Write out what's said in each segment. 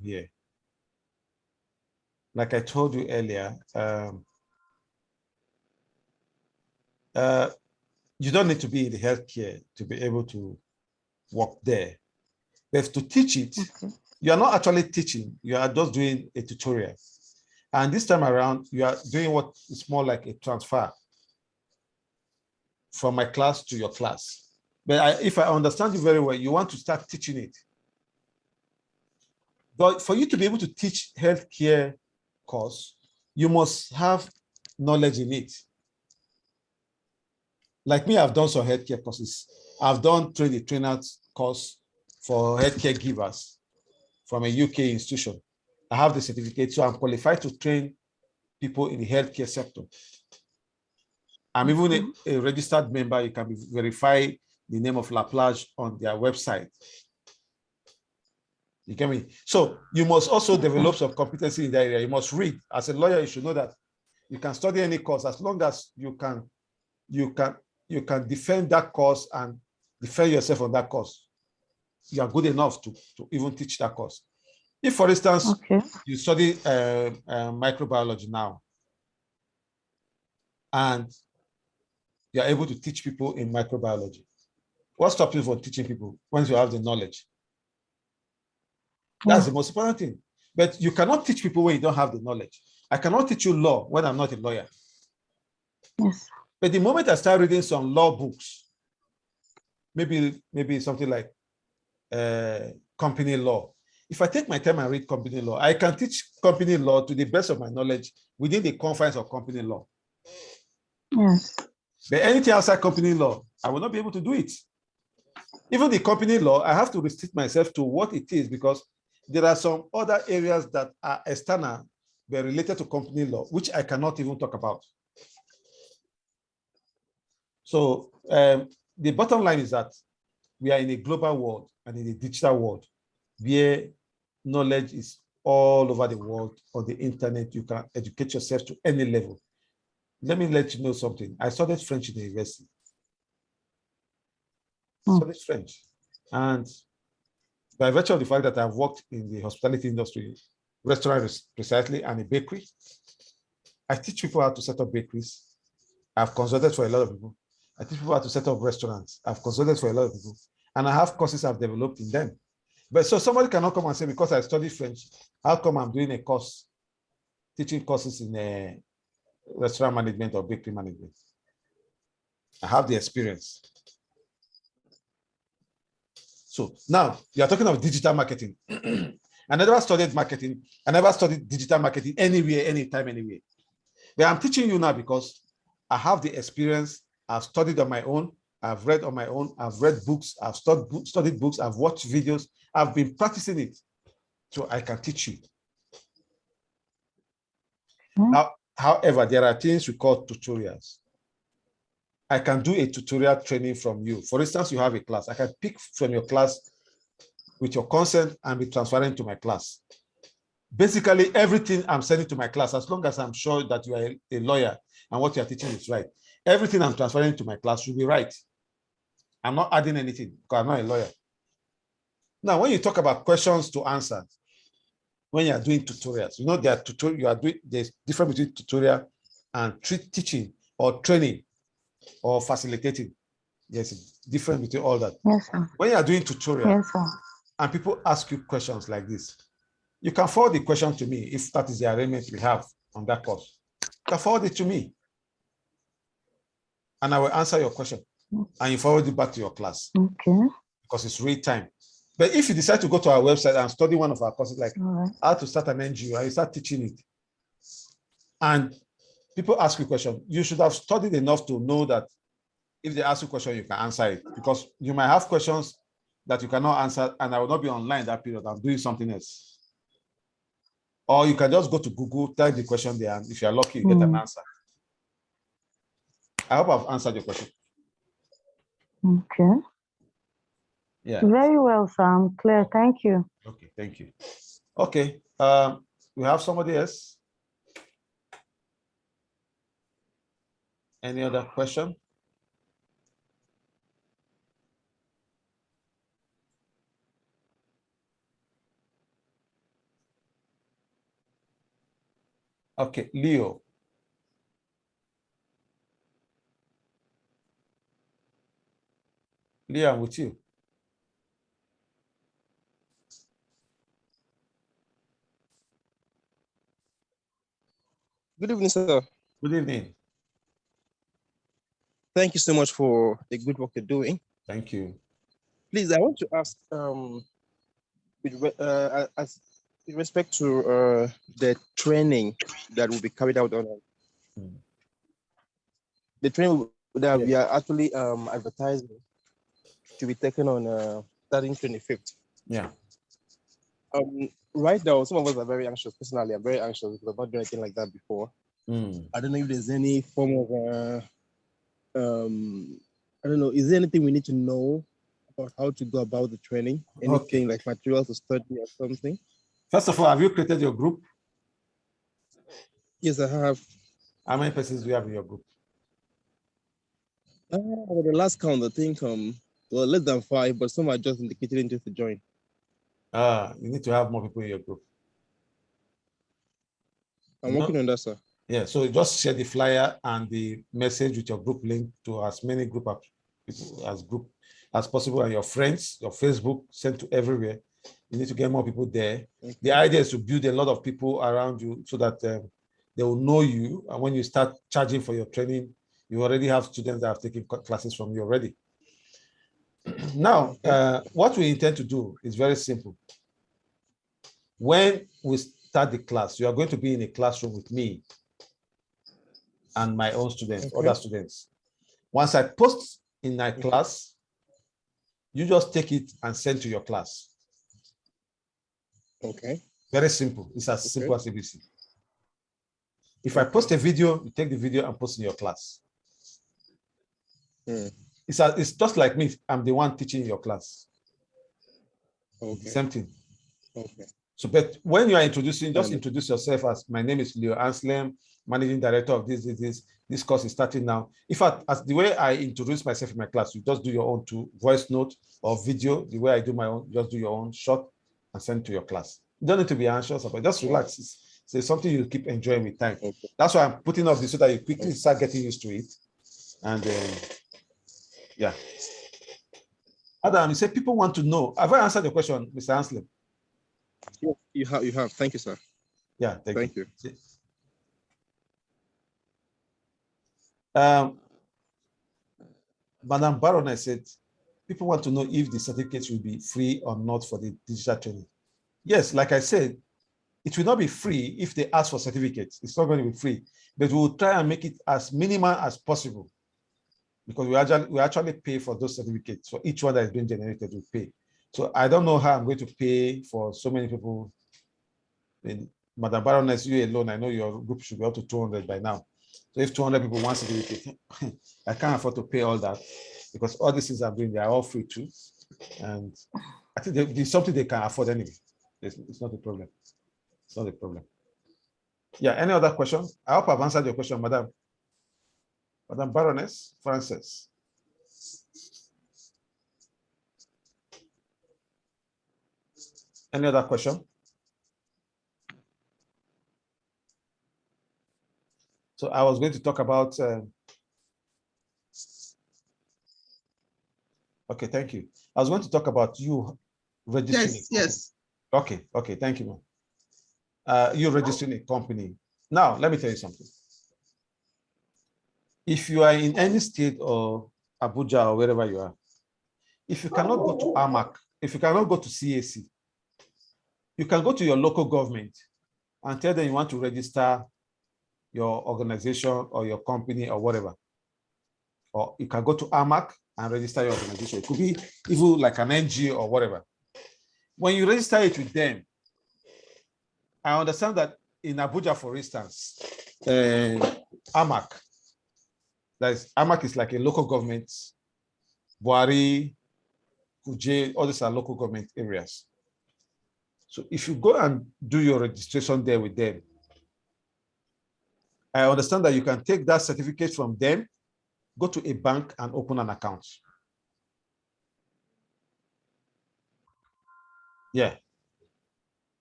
here. Like I told you earlier, you don't need to be in the healthcare to be able to work there. But to teach it, you are not actually teaching, you are just doing a tutorial. And this time around, you are doing what is more like a transfer from my class to your class. But if I understand you very well, you want to start teaching it. But for you to be able to teach healthcare course, you must have knowledge in it. Like me, I've done some healthcare courses. I've done the trainers course for healthcare givers from a UK institution. I have the certificate, so I'm qualified to train people in the healthcare sector. I'm even a registered member. You can verify the name of Laplage on their website. You get me? So you must also develop some competency in that area. You must read. As a lawyer, you should know that you can study any course as long as you can defend that course and defend yourself on that course. You are good enough to even teach that course. If, for instance, you study microbiology now, and you're able to teach people in microbiology, what stops you from teaching people once you have the knowledge? That's the most important thing. But you cannot teach people when you don't have the knowledge. I cannot teach you law when I'm not a lawyer. Yes. But the moment I start reading some law books, maybe something like company law. If I take my time and read company law, I can teach company law to the best of my knowledge within the confines of company law. Yes. But anything outside company law, I will not be able to do it. Even the company law, I have to restrict myself to what it is, because there are some other areas that are external, but related to company law, which I cannot even talk about. So the bottom line is that we are in a global world and in a digital world where knowledge is all over the world. On the internet, you can educate yourself to any level. Let me let you know something. I studied French in the university. I studied French. And by virtue of the fact that I've worked in the hospitality industry, restaurant precisely, and a bakery, I teach people how to set up bakeries. I've consulted for a lot of people. I teach people how to set up restaurants. I've consulted for a lot of people. And I have courses I've developed in them. But so somebody cannot come and say, because I studied French, how come I'm doing a course, teaching courses in restaurant management or bakery management? I have the experience. So now you're talking of digital marketing. I never studied marketing. I never studied digital marketing anywhere, anytime, anywhere. But I'm teaching you now because I have the experience. I've studied on my own. I've read on my own. I've read books. I've studied books. I've watched videos. I've been practicing it so I can teach you. Now, however, there are things we call tutorials. I can do a tutorial training from you. For instance, you have a class. I can pick from your class with your consent and be transferring to my class. Basically, everything I'm sending to my class, as long as I'm sure that you are a lawyer and what you're teaching is right, everything I'm transferring to my class will be right. I'm not adding anything because I'm not a lawyer. Now, when you talk about questions to answer, when you are doing tutorials, you know, there's difference between tutorial and teaching or training or facilitating. Yes, difference between all that. Yes, sir. When you are doing tutorial, yes, sir. and people ask you questions like this, you can forward the question to me if that is the arrangement we have on that course. You can forward it to me, and I will answer your question, and you forward it back to your class. Okay. Because it's real time. But if you decide to go to our website and study one of our courses, like how to start an NGO, and you start teaching it, and people ask you a question, you should have studied enough to know that if they ask you a question, you can answer it, because you might have questions that you cannot answer, and I will not be online that period. I'm doing something else. Or you can just go to Google, type the question there, and if you're lucky, you get an answer. I hope I've answered your question. Okay. Yeah. Very well, sir. I'm clear. Thank you. Okay, thank you. Okay. We have somebody else. Any other question? Okay, Leo. Leo, I'm with you. Good evening, sir. Good evening. Thank you so much for the good work you're doing. Thank you. Please, I want to ask, with respect to the training that will be carried out on the training that we are actually advertising to be taken on starting 25th. Yeah. Right now, some of us are very anxious. Personally, I'm very anxious because I've not done anything like that before. I don't know if there's any form of I don't know. Is there anything we need to know about how to go about the training? Anything like materials to study or something? First of all, have you created your group? Yes, I have. How many persons do you have in your group? The last count, I think, well, less than 5, but some are just indicated interest to join. You need to have more people in your group. I'm working on that, sir. Yeah, so just share the flyer and the message with your group link to as many group as possible, and your friends, your Facebook, send to everywhere. You need to get more people there. Okay. The idea is to build a lot of people around you so that they will know you, and when you start charging for your training, you already have students that have taken classes from you already. Now, what we intend to do is very simple. When we start the class, you are going to be in a classroom with me and my own students, other students. Once I post in my class, you just take it and send to your class. Okay. Very simple. It's as simple as ABC. If I post a video, you take the video and post in your class. It's just like me. I'm the one teaching your class. Okay. Same thing. Okay. So, but when you are introducing, just introduce yourself as, my name is Leo Anslem, managing director of this course is starting now. In fact, as the way I introduce myself in my class, you just do your own voice note or video. The way I do my own, just do your own shot and send to your class. You don't need to be anxious about it. Just relax. It's something you keep enjoying with time. Okay. That's why I'm putting off this so that you quickly start getting used to it. And yeah. Adam, you said people want to know. Have I answered the question, Mr. Anslem? Yeah, you have. Thank you, sir. Yeah, thank you. Madam Baroness said, people want to know if the certificates will be free or not for the digital training. Yes, like I said, it will not be free if they ask for certificates. It's not going to be free, but we will try and make it as minimal as possible, because we actually pay for those certificates. For each one that is being generated, we pay. So I don't know how I'm going to pay for so many people. Madam Baroness, you alone, I know your group should be up to 200 by now. So if 200 people want certificate, I can't afford to pay all that, because all these things I'm doing, they are all free too. And I think there's something they can afford anyway. It's not a problem. It's not a problem. Yeah, any other questions? I hope I've answered your question, Madam. Madam Baroness Frances. Any other question? So I was going to talk about, okay, thank you. I was going to talk about you registering. Yes. Okay, thank you, ma'am. You registering a company. Now, let me tell you something. If you are in any state or Abuja or wherever you are, if you cannot go to AMAC, if you cannot go to CAC, you can go to your local government and tell them you want to register your organization or your company or whatever. Or you can go to AMAC and register your organization. It could be even like an NGO or whatever. When you register it with them, I understand that in Abuja, for instance, AMAC, AMAC is like a local government, Buhari, Kuje, all these are local government areas. So if you go and do your registration there with them, I understand that you can take that certificate from them, go to a bank and open an account. Yeah,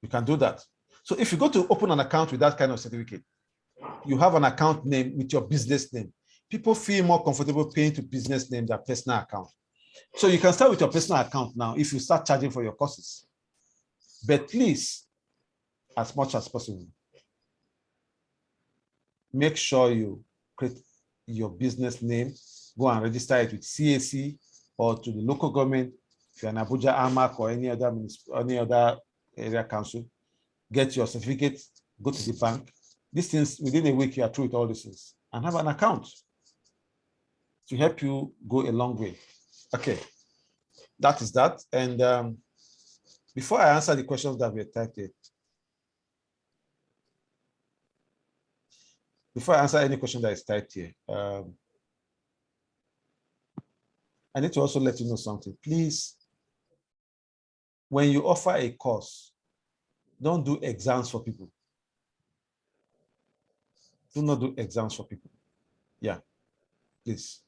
you can do that. So if you go to open an account with that kind of certificate, you have an account name with your business name. People feel more comfortable paying to business name than personal account. So you can start with your personal account now if you start charging for your courses. But please, as much as possible, make sure you create your business name, go and register it with CAC or to the local government. If you're in Abuja, AMAC, or any other area council, get your certificate, go to the bank. These things, within a week, you are through with all these things and have an account to help you go a long way. Okay, that is that. And before I answer the questions that were typed here, before I answer any question that is typed here, I need to also let you know something. Please, when you offer a course, don't do exams for people. Do not do exams for people. Yeah, please.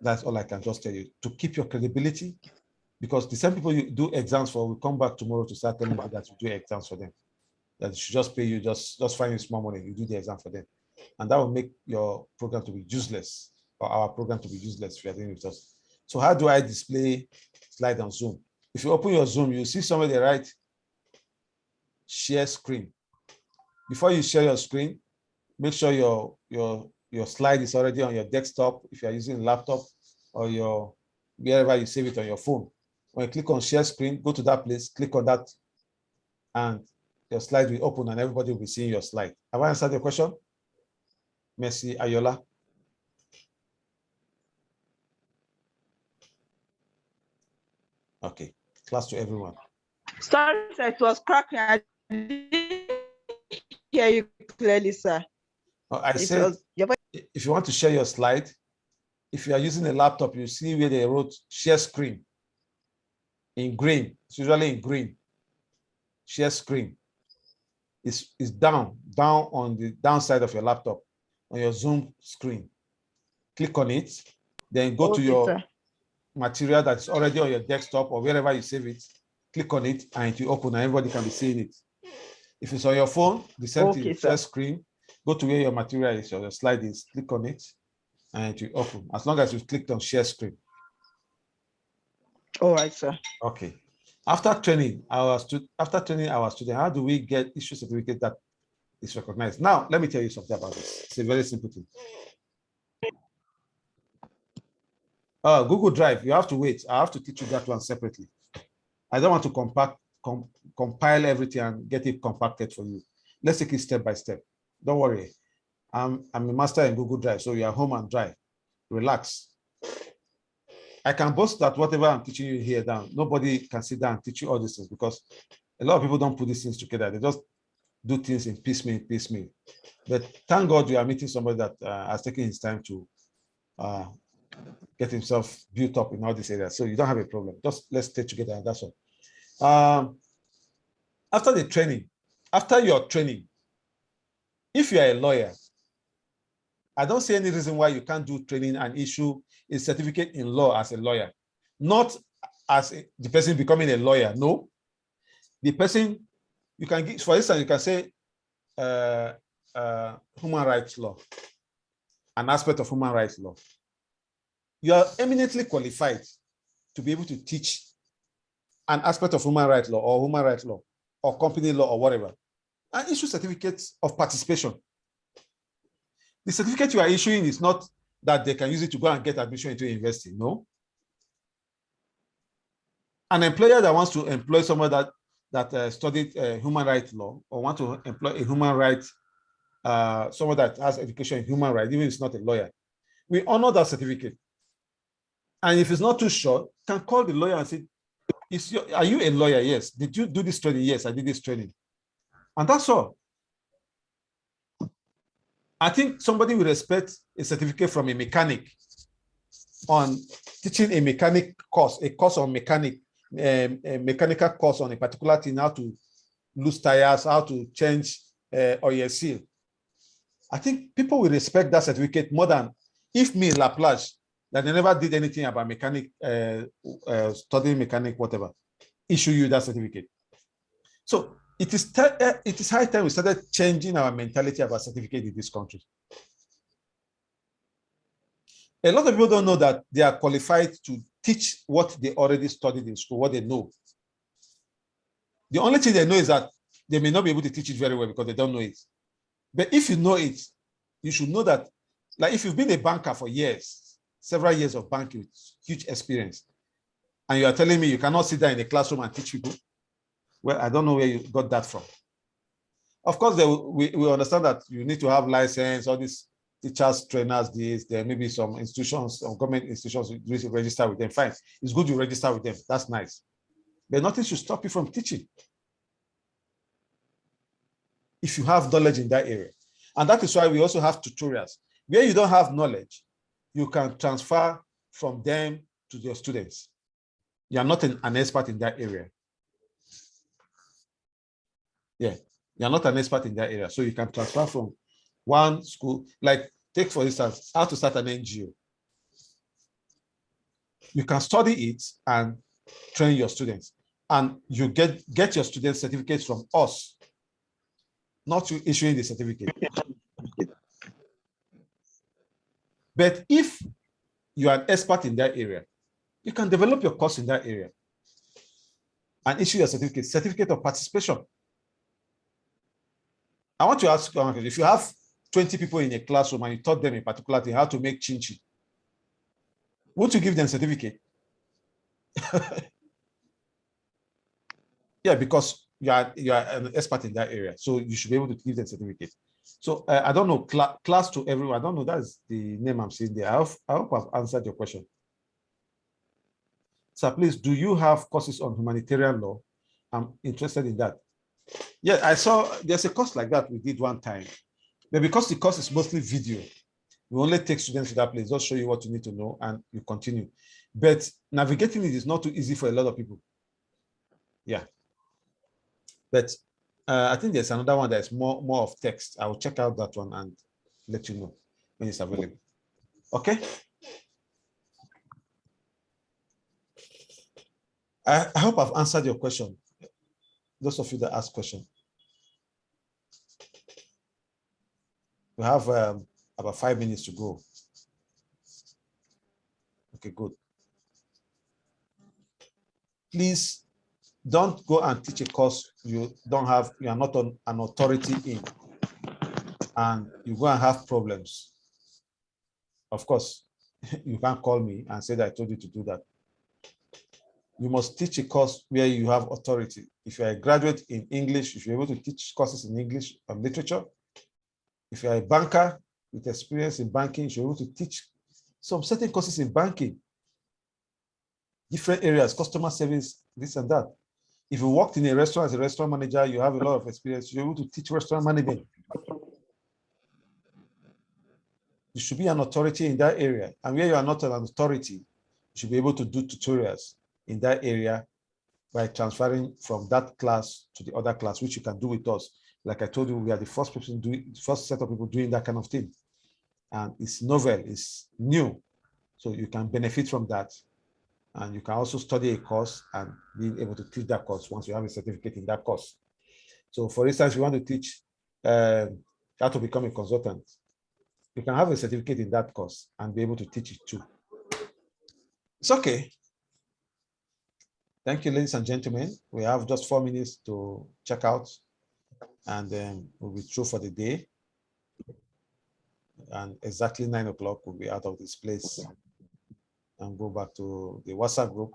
That's all I can just tell you. To keep your credibility, because the same people you do exams for will come back tomorrow to start telling you that you do exams for them. That you should just pay you, just find you small money, you do the exam for them. And that will make your program to be useless, or our program to be useless if you are doing it with us. So how do I display slide on Zoom? If you open your Zoom, you see somewhere they write share screen. Before you share your screen, make sure your slide is already on your desktop if you are using a laptop or wherever you save it on your phone. When you click on share screen, go to that place, click on that, and your slide will open and everybody will be seeing your slide. Have I answered your question? Merci, Ayola. Okay, class to everyone. Sorry, sir, it was cracking. I didn't hear you clearly, sir. I said, if you want to share your slide, if you are using a laptop, you see where they wrote share screen in green. It's usually in green. Share screen is down on the downside of your laptop, on your Zoom screen. Click on it, then go to your material that's already on your desktop or wherever you save it. Click on it and it will open and everybody can be seeing it. If it's on your phone, the same thing, share screen, go to where your material is or your slide is, click on it and it will open, as long as you've clicked on share screen. All right, sir. Okay. After training our student, how do we get issue certificate that is recognized? Now, let me tell you something about this. It's a very simple thing. Google Drive, you have to wait. I have to teach you that one separately. I don't want to compile everything and get it compacted for you. Let's take it step by step. Don't worry. I'm a master in Google Drive, so you are home and dry. Relax. I can boast that whatever I'm teaching you here down, nobody can sit down and teach you all these things because a lot of people don't put these things together. They just do things in piecemeal. But thank God you are meeting somebody that has taken his time to get himself built up in all these areas. So you don't have a problem. Just let's stay together and that's all. After the training, after your training, if you are a lawyer, I don't see any reason why you can't do training and issue a certificate in law as a lawyer, not as the person becoming a lawyer. No, the person you can give, for instance, you can say human rights law, an aspect of human rights law. You are eminently qualified to be able to teach an aspect of human rights law or company law or whatever, and issue certificates of participation. The certificate you are issuing is not that they can use it to go and get admission into university. No. An employer that wants to employ someone that studied human rights law or want to employ a human rights, someone that has education in human rights, even if it's not a lawyer, we honor that certificate. And if it's not too short, can call the lawyer and say, are you a lawyer? Yes. Did you do this training? Yes, I did this training. And that's all. I think somebody will respect a certificate from a mechanic on teaching a mechanic course, a course on mechanical course on a particular thing, how to loose tires, how to change oil seal. I think people will respect that certificate more than if me, Laplace, that they never did anything about mechanic, studying mechanic, whatever, issue you that certificate. So it is high time we started changing our mentality about certificate in this country. A lot of people don't know that they are qualified to teach what they already studied in school, what they know. The only thing they know is that they may not be able to teach it very well because they don't know it. But if you know it, you should know that, like if you've been a banker for years, several years of banking with huge experience, and you are telling me you cannot sit down in a classroom and teach people, well, I don't know where you got that from. Of course, we understand that you need to have license, all these teachers, trainers, there may be some institutions, some government institutions, you register with them. Fine. It's good you register with them. That's nice. But nothing should stop you from teaching if you have knowledge in that area. And that is why we also have tutorials. Where you don't have knowledge, you can transfer from them to your students. You are not an expert in that area. Yeah, you're not an expert in that area. So you can transfer from one school, like take for instance, how to start an NGO. You can study it and train your students. And you get your student certificates from us, not you issuing the certificate. But if you are an expert in that area, you can develop your course in that area and issue your certificate of participation. I want to ask you, if you have 20 people in a classroom and you taught them in particular thing, how to make chin-chin, would you give them certificate? Yeah, because you are an expert in that area, so you should be able to give them certificate. So I don't know, class to everyone. I don't know, that's the name I'm seeing there. I hope I've answered your question. So please, do you have courses on humanitarian law? I'm interested in that. Yeah, I saw there's a course like that we did one time. But because the course is mostly video, we only take students to that place, just show you what you need to know and you continue. But navigating it is not too easy for a lot of people. Yeah. But I think there's another one that's more of text. I will check out that one and let you know when it's available. Okay. I hope I've answered your question. Those of you that ask questions. We have about 5 minutes to go. Okay, good. Please don't go and teach a course you are not on an authority in, and you go and have problems. Of course, you can't call me and say that I told you to do that. You must teach a course where you have authority. If you're a graduate in English, if you're able to teach courses in English and literature, if you're a banker with experience in banking, you're able to teach some certain courses in banking, different areas, customer service, this and that. If you worked in a restaurant as a restaurant manager, you have a lot of experience, you're able to teach restaurant management. You should be an authority in that area. And where you are not an authority, you should be able to do tutorials in that area by transferring from that class to the other class, which you can do with us. Like I told you, we are the first set of people doing that kind of thing. And it's novel, it's new. So you can benefit from that. And you can also study a course and be able to teach that course once you have a certificate in that course. So for instance, you want to teach how to become a consultant, you can have a certificate in that course and be able to teach it too. It's okay. Thank you, ladies and gentlemen. We have just 4 minutes to check out, and then we'll be through for the day. And exactly 9 o'clock, we'll be out of this place and go back to the WhatsApp group.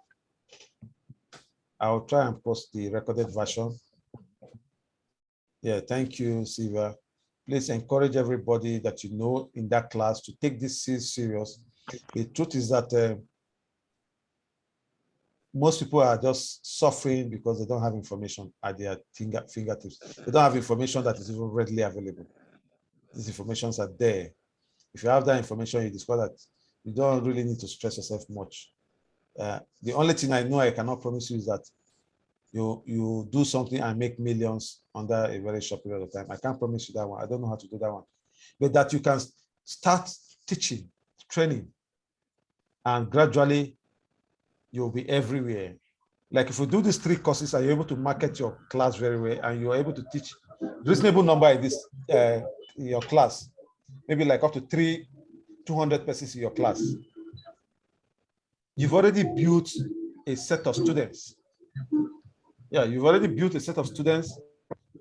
I'll try and post the recorded version. Yeah, thank you, Siva. Please encourage everybody that you know in that class to take this serious. The truth is that most people are just suffering because they don't have information at their fingertips. They don't have information that is even readily available. These informations are there. If you have that information, you discover that you don't really need to stress yourself much. The only thing I know I cannot promise you is that you do something and make millions under a very short period of time. I can't promise you that one. I don't know how to do that one. But that you can start teaching, training, and gradually you'll be everywhere. Like if you do these 3 courses, are you able to market your class very well, and you're able to teach reasonable number in this in your class, maybe like up to 200 persons in your class. You've already built a set of students. Yeah, you've already built a set of students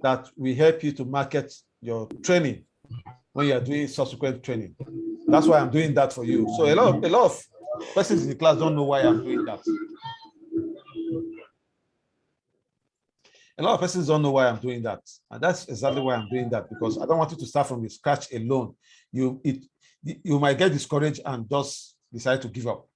that will help you to market your training when you are doing subsequent training. That's why I'm doing that for you. So a lot of persons in the class don't know why I'm doing that. A lot of persons don't know why I'm doing that. And that's exactly why I'm doing that, because I don't want you to start from the scratch alone. You might get discouraged and just decide to give up.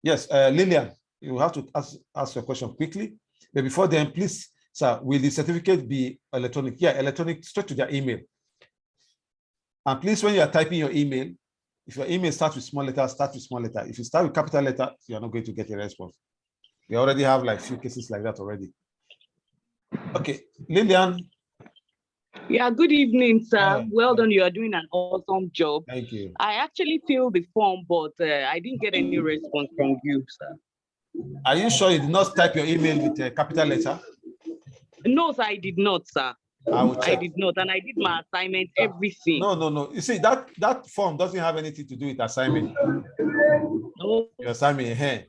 Yes, Lillian, you have to ask your question quickly. But before then, please, sir, will the certificate be electronic? Yeah, electronic, straight to their email. And please, when you are typing your email, if your email starts with small letter, start with small letter. If you start with capital letter, you're not going to get a response. We already have like few cases like that already. Okay, Lillian. Yeah, good evening, sir. Well done. You are doing an awesome job. Thank you. I actually filled the form, but I didn't get any response from you, sir. Are you sure you did not type your email with a capital letter? No, sir, I did not, sir. I did not, and I did my assignment, everything. No. You see, that form doesn't have anything to do with assignment. Oh. Your assignment here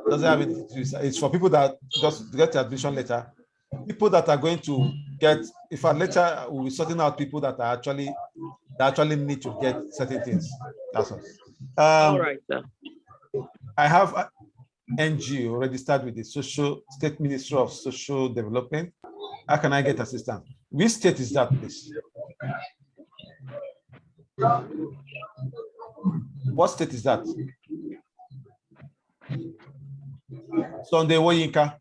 doesn't have anything to do. It's for people that just get the admission letter. People that are going to get, if our later we'll be sorting out people that are actually need to get certain things. That's all. All right, sir. I have NGO registered with the State Ministry of Social Development. How can I get assistance? Which state is that, please? What state is that? Sunday Woyinka.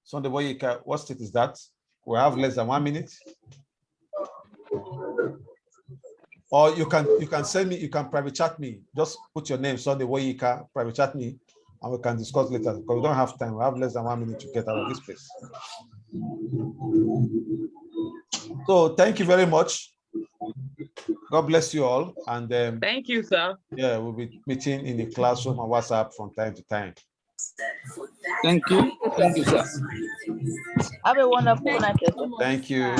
Sunday Woyinka, what state is that? We have less than 1 minute. Or you can send me, you can private chat me. Just put your name, Sunday Woyinka, private chat me, and we can discuss later, because we don't have time. We have less than 1 minute to get out of this place. So thank you very much. God bless you all. And thank you, sir. Yeah, we'll be meeting in the classroom on WhatsApp from time to time. Thank you. Thank you, sir. Have a wonderful night. Thank you.